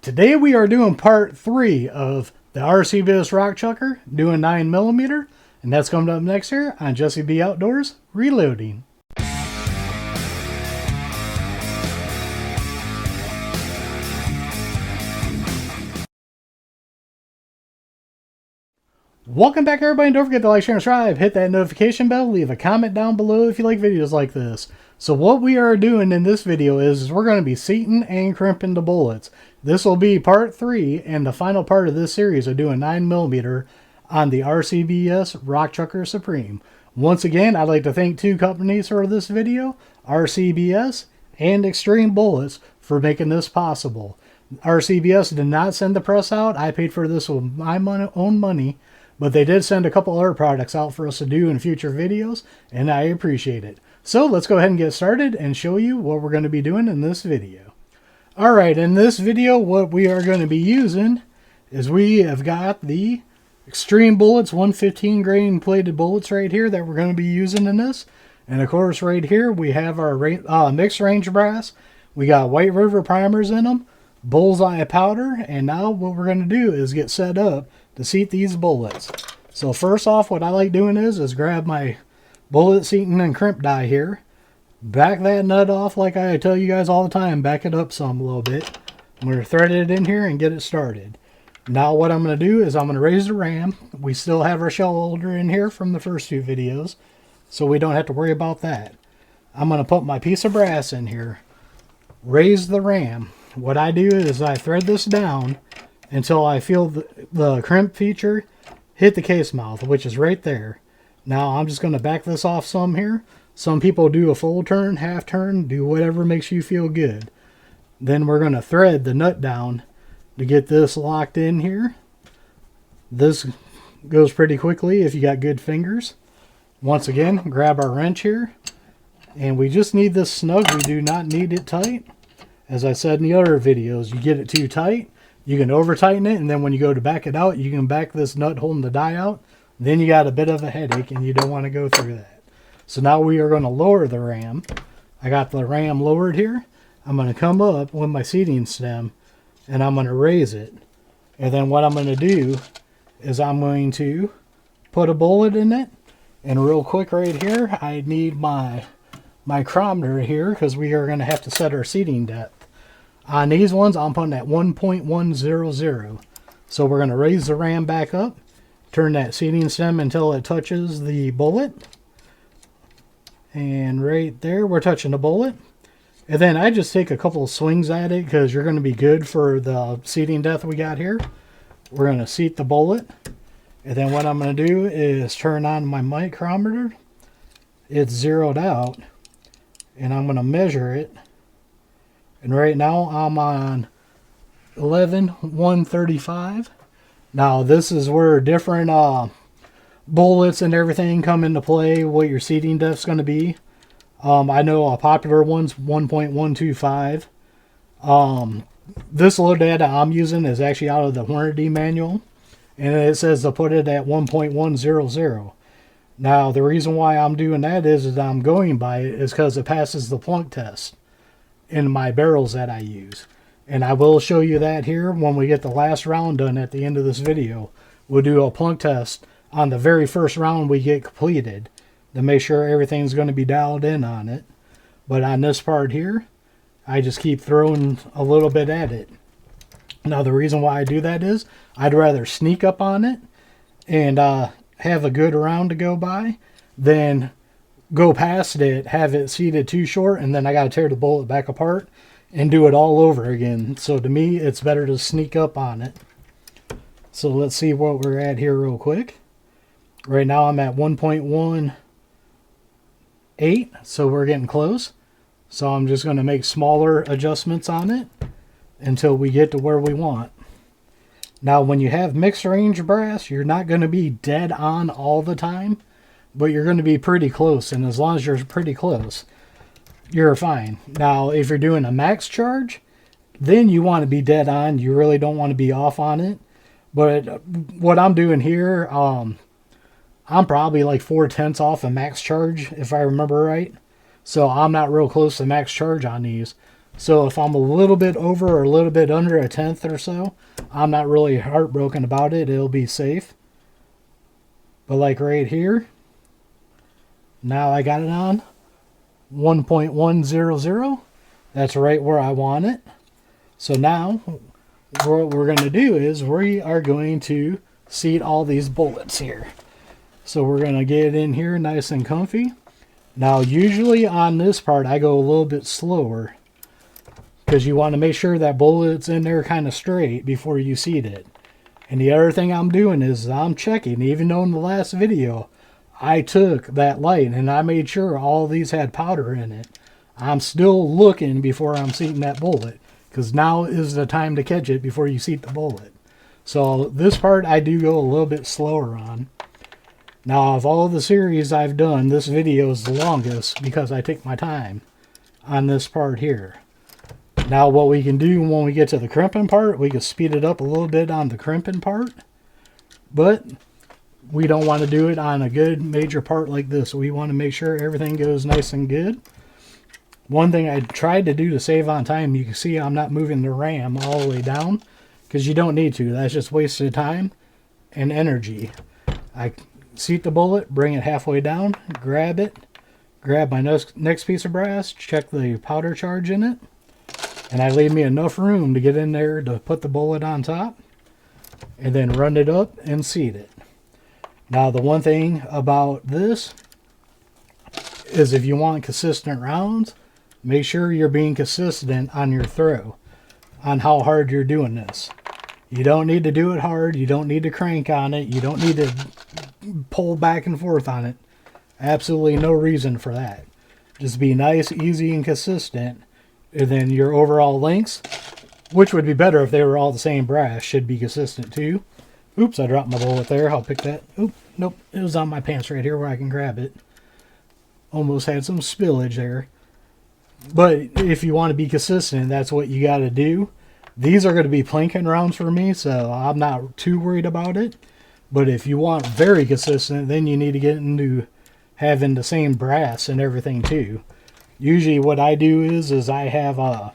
Today we are doing part 3 of the RCBS Rock Chucker, doing 9mm, and that's coming up next here on Jesse B Outdoors Reloading. Welcome back everybody, and don't forget to like, share, and subscribe. Hit that notification bell, leave a comment down below if you like videos like this. So what we are doing in this video is we're going to be seating and crimping the bullets. This will be part 3 and the final part of this series of doing 9mm on the RCBS Rock Chucker Supreme. Once again, I'd like to thank two companies for this video, RCBS and Xtreme Bullets, for making this possible. RCBS did not send the press out. I paid for this with my own money. But they did send a couple other products out for us to do in future videos, and I appreciate it. So let's go ahead and get started and show you what we're going to be doing in this video. Alright, in this video what we are going to be using is we have got the Xtreme Bullets 115 grain plated bullets right here that we're going to be using in this. And of course right here we have our mixed range brass. We got White River primers in them, bullseye powder, and now what we're going to do is get set up to seat these bullets. So first off, what I like doing is grab my bullet seating and crimp die here, back that nut off like I tell you guys all the time, back it up some a little bit. I'm going to thread it in here and get it started. Now what I'm going to do is I'm going to raise the ram. We still have our shell holder in here from the first two videos, so we don't have to worry about that. I'm going to put my piece of brass in here, raise the ram. What I do is I thread this down until I feel the crimp feature hit the case mouth, which is right there. Now I'm just going to back this off some here. Some people do a full turn, half turn, do whatever makes you feel good. Then we're going to thread the nut down to get this locked in here. This goes pretty quickly if you got good fingers. Once again, grab our wrench here, and we just need this snug. We do not need it tight. As I said in the other videos, you get it too tight, you can over tighten it, and then when you go to back it out, you can back this nut holding the die out. Then you got a bit of a headache and you don't want to go through that. So now we are going to lower the ram. I got the ram lowered here. I'm going to come up with my seating stem and I'm going to raise it. And then what I'm going to do is I'm going to put a bullet in it. And real quick right here, I need my micrometer here because we are going to have to set our seating depth. On these ones, I'm putting at 1.100. So we're going to raise the ram back up, turn that seating stem until it touches the bullet. And right there, we're touching the bullet. And then I just take a couple of swings at it because you're going to be good for the seating depth we got here. We're going to seat the bullet. And then what I'm going to do is turn on my micrometer. It's zeroed out. And I'm going to measure it. And right now I'm on 11/135. Now this is where different bullets and everything come into play, what your seating depth's going to be. I know a popular one's 1.125. This load data I'm using is actually out of the Hornady manual, and it says to put it at 1.100. Now the reason why I'm doing that is I'm going by it is because it passes the plunk test in my barrels that I use. And I will show you that here when we get the last round done at the end of this video. We'll do a plunk test on the very first round we get completed to make sure everything's going to be dialed in on it. But on this part here, I just keep throwing a little bit at it. Now the reason why I do that is I'd rather sneak up on it and have a good round to go by than go past it, have it seated too short, and then I got to tear the bullet back apart and do it all over again. So to me, it's better to sneak up on it. So let's see what we're at here real quick. Right now I'm at 1.18, so we're getting close. So I'm just going to make smaller adjustments on it until we get to where we want. Now when you have mixed range brass, you're not going to be dead on all the time, but you're going to be pretty close, and as long as you're pretty close, you're fine. Now, if you're doing a max charge, then you want to be dead on. You really don't want to be off on it. But what I'm doing here, I'm probably like 4/10 off a max charge, if I remember right. So I'm not real close to max charge on these. So if I'm a little bit over or a little bit under a tenth or so, I'm not really heartbroken about it. It'll be safe. But like right here, now I got it on 1.100. That's right where I want it. So now what we're going to do is we are going to seat all these bullets here. So we're going to get in here nice and comfy. Now usually on this part I go a little bit slower because you want to make sure that bullet's in there kind of straight before you seat it. And the other thing I'm doing is I'm checking, even though in the last video I took that light and I made sure all these had powder in it. I'm still looking before I'm seating that bullet, because now is the time to catch it before you seat the bullet. So this part I do go a little bit slower on. Now of all the series I've done, this video is the longest because I take my time on this part here. Now what we can do when we get to the crimping part, we can speed it up a little bit on the crimping part. But we don't want to do it on a good major part like this. We want to make sure everything goes nice and good. One thing I tried to do to save on time, you can see I'm not moving the RAM all the way down, because you don't need to. That's just wasted time and energy. I seat the bullet, bring it halfway down, grab it, grab my next piece of brass, check the powder charge in it, and I leave me enough room to get in there to put the bullet on top, and then run it up and seat it. Now the one thing about this is if you want consistent rounds, make sure you're being consistent on your throw, on how hard you're doing this. You don't need to do it hard. You don't need to crank on it. You don't need to pull back and forth on it. Absolutely no reason for that. Just be nice, easy, and consistent. And then your overall lengths, which would be better if they were all the same brass, should be consistent too. Oops, I dropped my bullet there. I'll pick that. Oop, nope, it was on my pants right here where I can grab it. Almost had some spillage there. But if you want to be consistent, that's what you got to do. These are going to be planking rounds for me, so I'm not too worried about it. But if you want very consistent, then you need to get into having the same brass and everything too. Usually what I do is I have a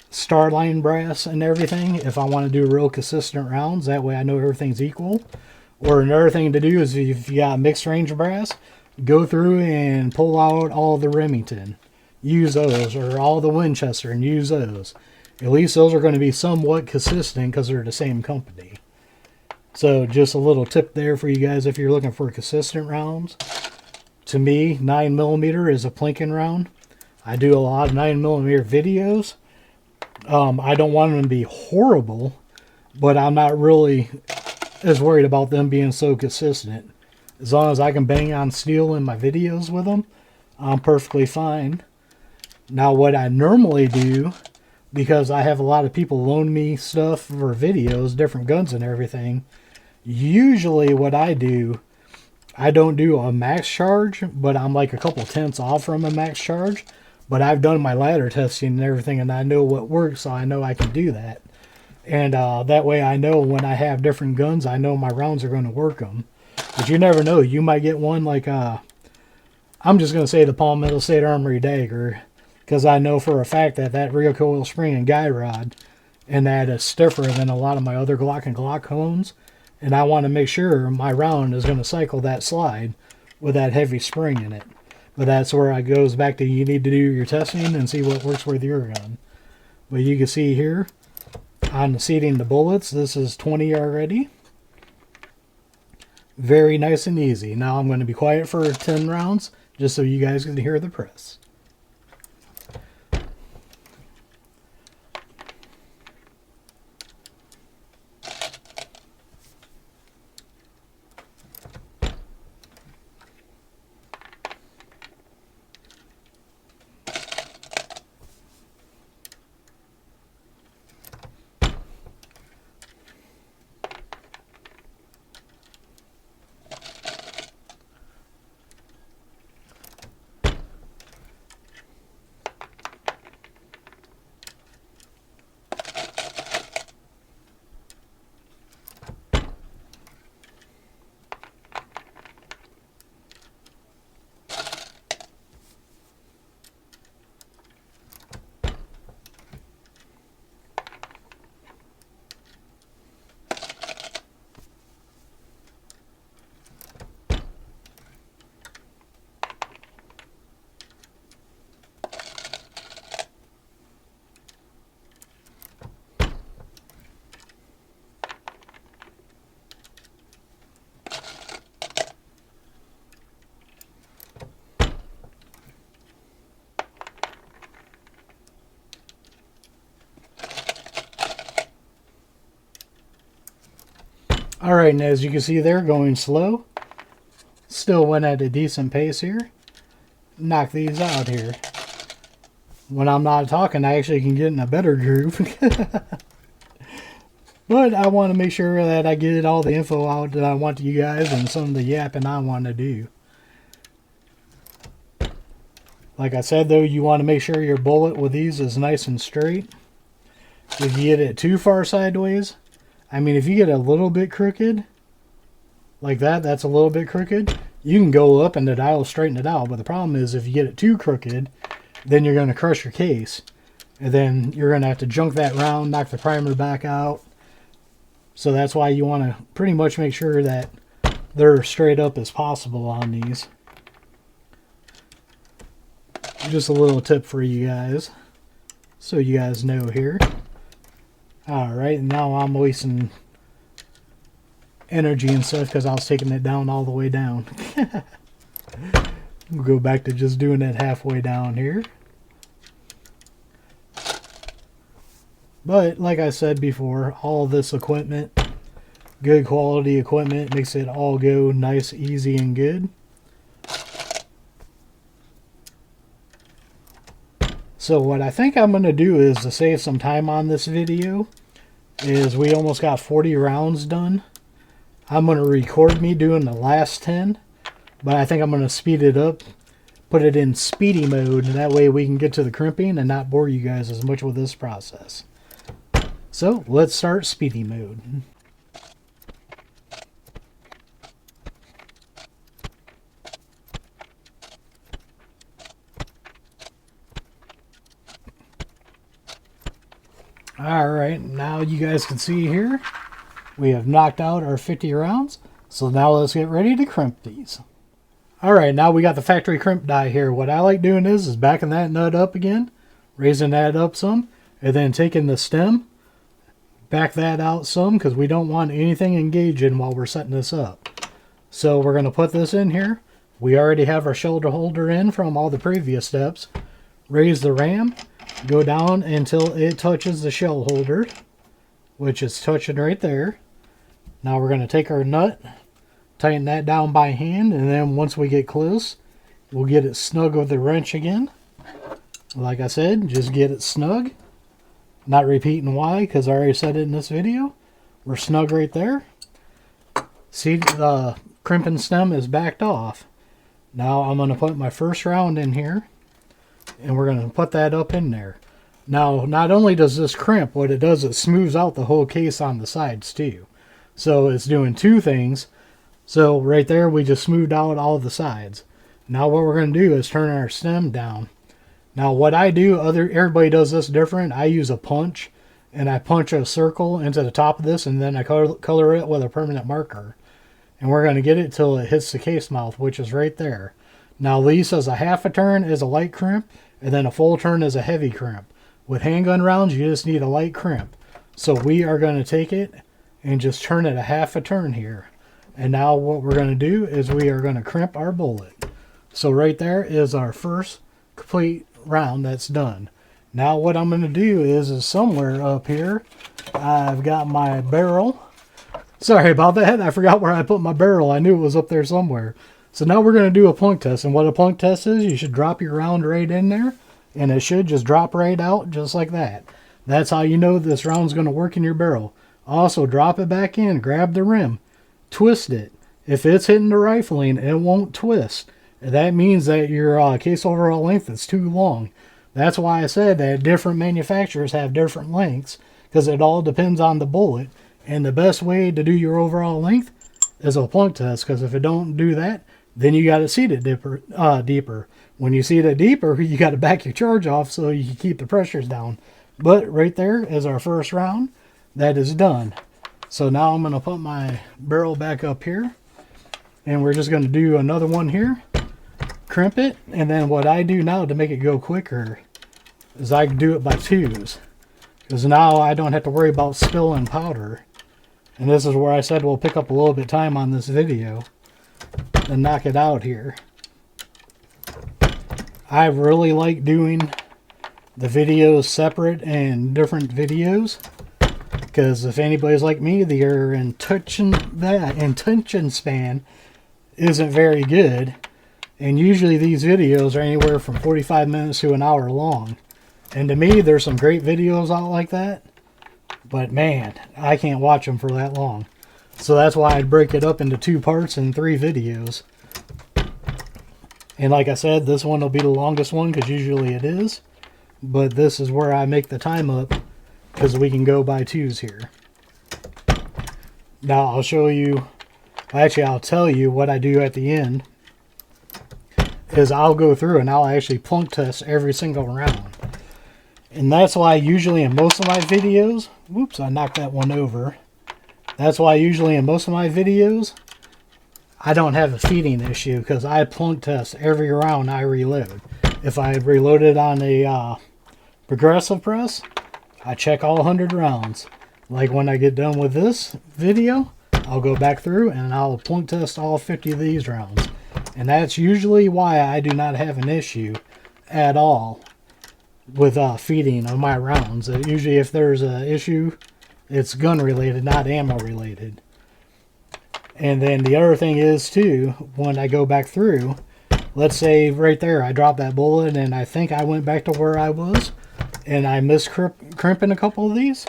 starline brass and everything if I want to do real consistent rounds. That way I know everything's equal. Or another thing to do is if you got mixed range brass, go through and pull out all the Remington. Use those, or all the Winchester, and use those. At least those are going to be somewhat consistent because they're the same company. So just a little tip there for you guys if you're looking for consistent rounds. To me, 9mm is a plinking round. I do a lot of 9mm videos. I don't want them to be horrible, but I'm not really as worried about them being so consistent. As long as I can bang on steel in my videos with them, I'm perfectly fine. Now what I normally do, because I have a lot of people loan me stuff for videos, different guns and everything, usually what I do, I don't do a max charge, but I'm like a couple tenths off from a max charge. But I've done my ladder testing and everything, and I know what works, so I know I can do that. And that way I know when I have different guns, I know my rounds are going to work them. But you never know. You might get one like, I'm just going to say the Palmetto State Armory Dagger, because I know for a fact that that recoil spring and guy rod, and that is stiffer than a lot of my other Glock and Glock cones. And I want to make sure my round is going to cycle that slide with that heavy spring in it. But that's where it goes back to you need to do your testing and see what works with your gun. But you can see here, on seating the bullets, this is 20 already. Very nice and easy. Now I'm going to be quiet for 10 rounds, just so you guys can hear the press. Alright, and as you can see there, going slow. Still went at a decent pace here. Knock these out here. When I'm not talking, I actually can get in a better groove. But I want to make sure that I get all the info out that I want to you guys and some of the yapping I want to do. Like I said though, you want to make sure your bullet with these is nice and straight. If you get it too far sideways, I mean if you get a little bit crooked, like that, that's a little bit crooked, you can go up and the dial will straighten it out. But the problem is if you get it too crooked, then you're going to crush your case. And then you're going to have to junk that round, knock the primer back out. So that's why you want to pretty much make sure that they're straight up as possible on these. Just a little tip for you guys, so you guys know here. Alright, now I'm wasting energy and stuff because I was taking it down all the way down. We'll go back to just doing it halfway down here. But like I said before, all this equipment, good quality equipment, makes it all go nice, easy, and good. So what I think I'm going to do is, to save some time on this video, is we almost got 40 rounds done. I'm going to record me doing the last 10, but I think I'm going to speed it up, put it in speedy mode, and that way we can get to the crimping and not bore you guys as much with this process. So let's start speedy mode. Alright, now you guys can see here, we have knocked out our 50 rounds. So now let's get ready to crimp these. Alright, now we got the factory crimp die here. What I like doing is backing that nut up again, raising that up some, and then taking the stem, back that out some, because we don't want anything engaging while we're setting this up. So we're going to put this in here. We already have our shoulder holder in from all the previous steps. Raise the ram, go down until it touches the shell holder, which is touching right there. Now we're going to take our nut, tighten that down by hand, and then once we get close, we'll get it snug with the wrench again. Like I said, just get it snug. Not repeating why, because I already said it in this video. We're snug right there. See, the crimping stem is backed off. Now I'm going to put my first round in here, and we're going to put that up in there. Now, not only does this crimp, what it does, it smooths out the whole case on the sides too. So it's doing two things. So right there, we just smoothed out all the sides. Now what we're going to do is turn our stem down. Now what I do, everybody does this different. I use a punch, and I punch a circle into the top of this, and then I color it with a permanent marker. And we're going to get it till it hits the case mouth, which is right there. Now Lee says a half a turn is a light crimp, and then a full turn is a heavy crimp. With handgun rounds, you just need a light crimp. So we are going to take it and just turn it a half a turn here. And now what we're going to do is we are going to crimp our bullet. So right there is our first complete round that's done. Now what I'm going to do is somewhere up here, I've got my barrel. Sorry about that. I forgot where I put my barrel. I knew it was up there somewhere. So now we're going to do a plunk test. And what a plunk test is, you should drop your round right in there. And it should just drop right out just like that. That's how you know this round's going to work in your barrel. Also, drop it back in, grab the rim, twist it. If it's hitting the rifling, it won't twist. That means that your case overall length is too long. That's why I said that different manufacturers have different lengths, because it all depends on the bullet. And the best way to do your overall length is a plunk test, because if it don't do that, then you got to seat it deeper. When you seat it deeper, you got to back your charge off so you can keep the pressures down. But right there is our first round. That is done. So now I'm going to put my barrel back up here, and we're just going to do another one here. Crimp it, and then what I do now to make it go quicker is I do it by twos, because now I don't have to worry about spilling powder. And this is where I said we'll pick up a little bit of time on this video and knock it out here. I really like doing the videos separate and different videos, Because if anybody's like me, their attention span isn't very good. And usually these videos are anywhere from 45 minutes to an hour long. And to me, there's some great videos out like that. But man, I can't watch them for that long. So that's why I'd break it up into 2 parts and 3 videos. And like I said, this one will be the longest one because usually it is. But this is where I make the time up because we can go by 2s here. Now I'll show you, actually I'll tell you what I do at the end. Is I'll go through and I'll actually plunk test every single round. And that's why usually in most of my videos, whoops, I knocked that one over. That's why usually in most of my videos, I don't have a feeding issue because I plunk test every round I reload. If I reloaded on a progressive press, I check all 100 rounds. Like when I get done with this video, I'll go back through and I'll plunk test all 50 of these rounds. And that's usually why I do not have an issue at all with feeding of my rounds. Usually if there's an issue, it's gun related, not ammo related. And then the other thing is too, when I go back through, let's say right there I dropped that bullet and I think I went back to where I was and I missed crimping a couple of these,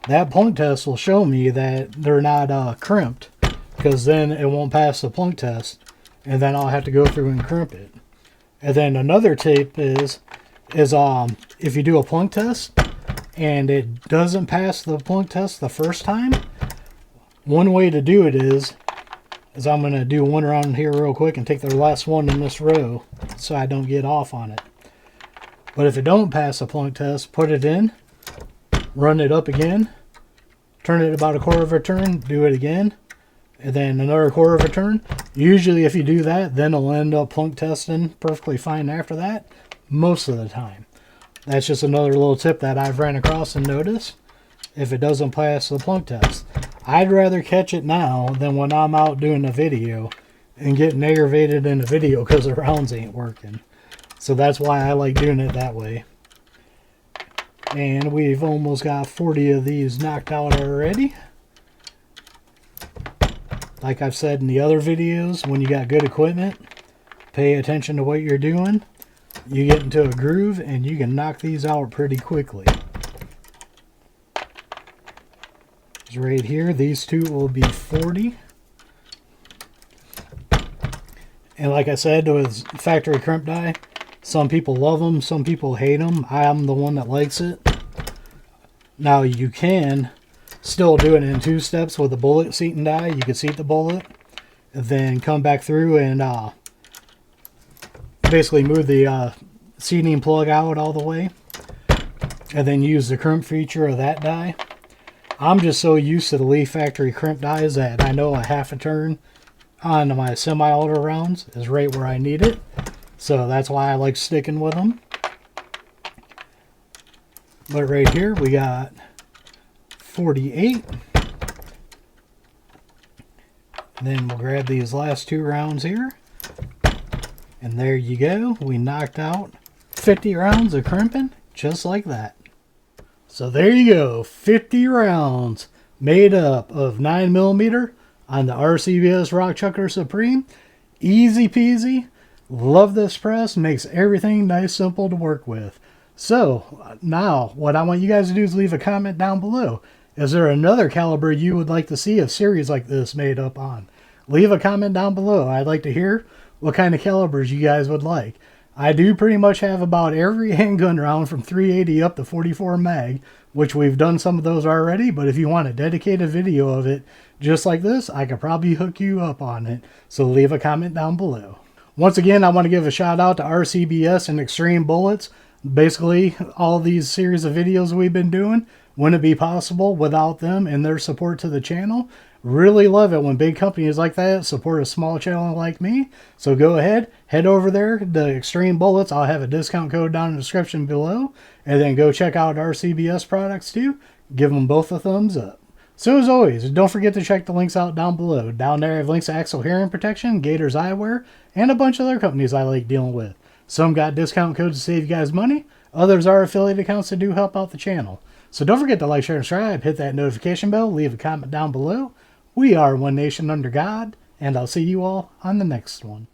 that plunk test will show me that they're not crimped, because then it won't pass the plunk test. And then I'll have to go through and crimp it. And then another tip is if you do a plunk test and it doesn't pass the plunk test the first time, one way to do it is I'm going to do one round here real quick and take the last one in this row so I don't get off on it. But if it don't pass the plunk test, put it in, run it up again, turn it about a quarter of a turn, do it again, and then another quarter of a turn. Usually if you do that, then it'll end up plunk testing perfectly fine after that, most of the time. That's just another little tip that I've ran across and noticed. If it doesn't pass the plunk test, I'd rather catch it now than when I'm out doing a video and getting aggravated in the video because the rounds ain't working. So that's why I like doing it that way. And we've almost got 40 of these knocked out already. Like I've said in the other videos, when you got good equipment, pay attention to what you're doing. You get into a groove and you can knock these out pretty quickly. Right here, these 2 will be 40. And like I said, with factory crimp die, some people love them, some people hate them. I'm the one that likes it. Now you can still do it in 2 steps with a bullet seat and die. You can seat the bullet, and then come back through and basically move the seating plug out all the way, and then use the crimp feature of that die. I'm just so used to the Lee factory crimp dies that I know a half a turn on my semi-auto rounds is right where I need it. So that's why I like sticking with them. But right here we got 48. And then we'll grab these last 2 rounds here. And there you go. We knocked out 50 rounds of crimping just like that. So there you go. 50 rounds made up of 9mm on the RCBS Rock Chucker Supreme. Easy peasy. Love this press. Makes everything nice, simple to work with. So now what I want you guys to do is leave a comment down below. Is there another caliber you would like to see a series like this made up on? Leave a comment down below. I'd like to hear what kind of calibers you guys would like. I do pretty much have about every handgun round from 380 up to 44 mag, which we've done some of those already, but if you want a dedicated video of it just like this, I could probably hook you up on it. So leave a comment down below. Once again, I want to give a shout out to RCBS and Xtreme Bullets. Basically, all these series of videos we've been doing wouldn't be possible without them and their support to the channel. Really love it when big companies like that support a small channel like me. So go ahead, head over there to Xtreme Bullets. I'll have a discount code down in the description below. And then go check out RCBS products too. Give them both a thumbs up. So as always, don't forget to check the links out down below. Down there I have links to Axil hearing protection, Gators eyewear, and a bunch of other companies I like dealing with. Some got discount codes to save you guys money. Others are affiliate accounts that do help out the channel. So don't forget to like, share, and subscribe. Hit that notification bell. Leave a comment down below. We are one nation under God. And I'll see you all on the next one.